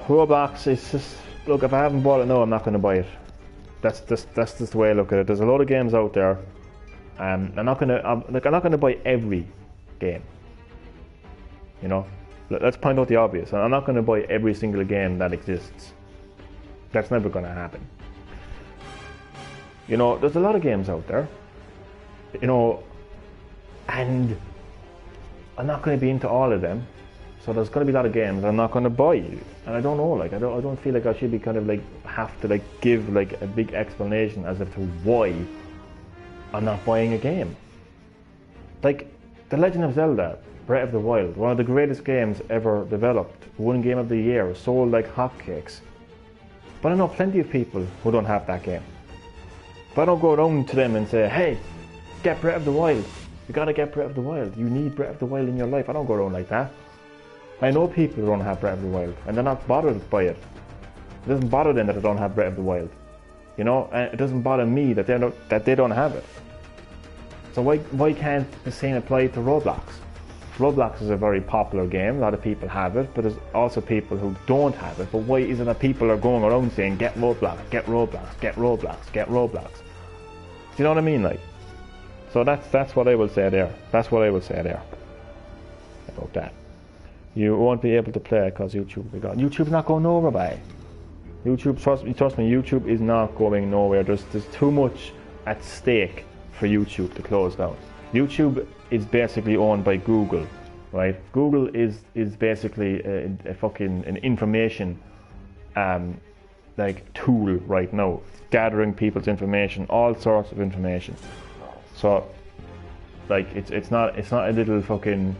Roblox, it's just, look, if I haven't bought it now, I'm not going to buy it. That's just the way I look at it. There's a lot of games out there. I'm not gonna buy every game. You know, let's point out the obvious. I'm not gonna buy every single game that exists. That's never gonna happen. You know, there's a lot of games out there. You know, and I'm not gonna be into all of them. So there's gonna be a lot of games I'm not gonna buy, and I don't know. Like, I don't feel like I should be kind of like have to like give like a big explanation as if to why I'm not buying a game. Like The Legend of Zelda: Breath of the Wild, one of the greatest games ever developed, won Game of the Year, sold like hotcakes. But I know plenty of people who don't have that game. But I don't go around to them and say, hey, get Breath of the Wild. You gotta get Breath of the Wild. You need Breath of the Wild in your life. I don't go around like that. I know people who don't have Breath of the Wild, and they're not bothered by it. It doesn't bother them that they don't have Breath of the Wild. You know, and it doesn't bother me that they don't have it. So why can't the same apply to Roblox? Roblox is a very popular game. A lot of people have it, but there's also people who don't have it. But why isn't it people are going around saying, get Roblox, get Roblox, get Roblox, get Roblox? Do you know what I mean? Like, so that's what I will say there. That's what I will say there about that. You won't be able to play it because YouTube will be gone. YouTube's not going nowhere, bye. YouTube, trust me, YouTube is not going nowhere. There's too much at stake for YouTube to close down. YouTube is basically owned by Google, right? Google is basically a fucking an information like tool right now, gathering people's information, all sorts of information. So like it's not a little fucking,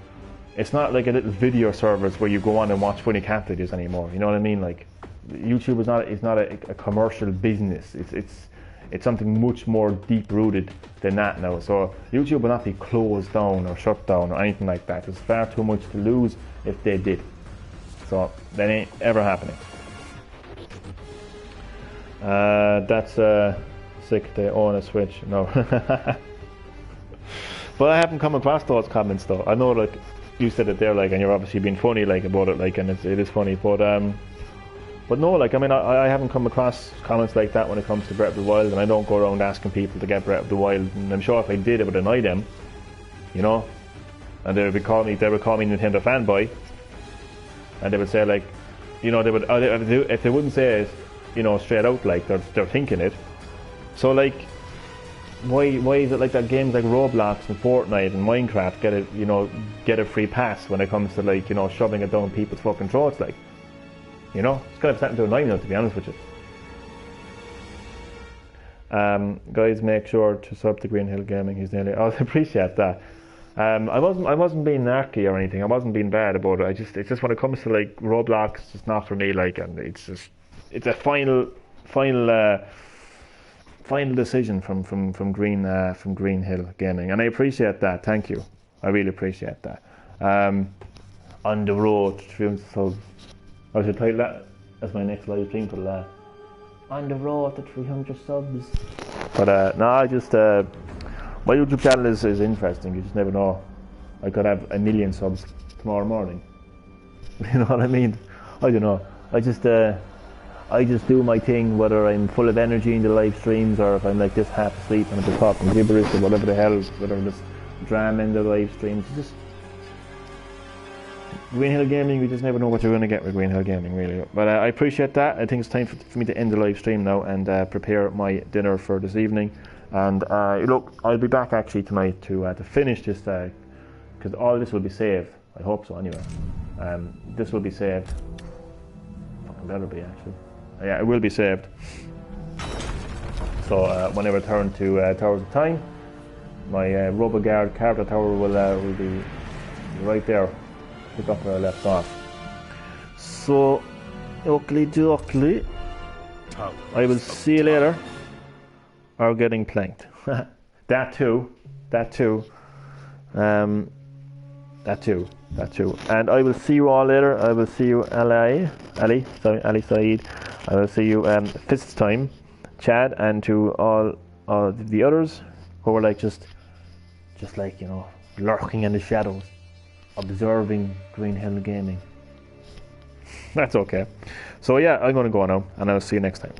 it's not like a little video service where you go on and watch funny cat videos anymore. You know what I mean? Like, YouTube is not a commercial business. It's something much more deep rooted than that now. So YouTube will not be closed down or shut down or anything like that. There's far too much to lose if they did. So that ain't ever happening. That's sick. They own a Switch. No. But I haven't come across those comments though. I know, like, you said it there, like, and you're obviously being funny, like, about it, like, and it is funny, but no, like, I mean, I haven't come across comments like that when it comes to Breath of the Wild, and I don't go around asking people to get Breath of the Wild, and I'm sure if I did, it would annoy them, you know, and they would call me Nintendo fanboy, and they would say, like, you know, if they wouldn't say it, you know, straight out, like, they're thinking it. So, like, why is it like that games like Roblox and Fortnite and Minecraft get a free pass when it comes to, like, you know, shoving it down people's fucking throats, like, you know? It's kind of starting to annoy me now, to be honest with you. Guys, make sure to sub to Green-HillGaming. He's nearly, I appreciate that. I wasn't being narky or anything. I wasn't being bad about it. It's just when it comes to, like, Roblox, it's just not for me, like, and it's a final decision from Green-HillGaming, and I appreciate that. Thank you. I really appreciate that. On the road to 300 subs. I should title that as my next live stream for the on the road to 300 subs. But no, I just my YouTube channel is interesting. You just never know. I could have 1 million subs tomorrow morning. You know what I mean? I don't know. I just do my thing, whether I'm full of energy in the live streams or if I'm like this half asleep and I'm just talking gibberish or whatever the hell, whether I'm just drama in the live streams. Just Green-HillGaming, we just never know what you're going to get with Green-HillGaming, really. But I appreciate that. I think it's time for me to end the live stream now and prepare my dinner for this evening. And look, I'll be back actually tonight to finish this, because all this will be saved. I hope so, anyway. This will be saved. Fucking better be, actually. Yeah, it will be saved. So when I return to Towers of Time, my Roboguard character tower will be right there. Pick up where I left off. So, oakley dokley. I will see you later. Or getting planked. That too. And I will see you all later. I will see you Ali Saeed. I will see you Fist Time, Chad, and to all the others who were like just like, you know, lurking in the shadows, observing Green-HillGaming. That's okay. So yeah, I'm going to go now, and I'll see you next time.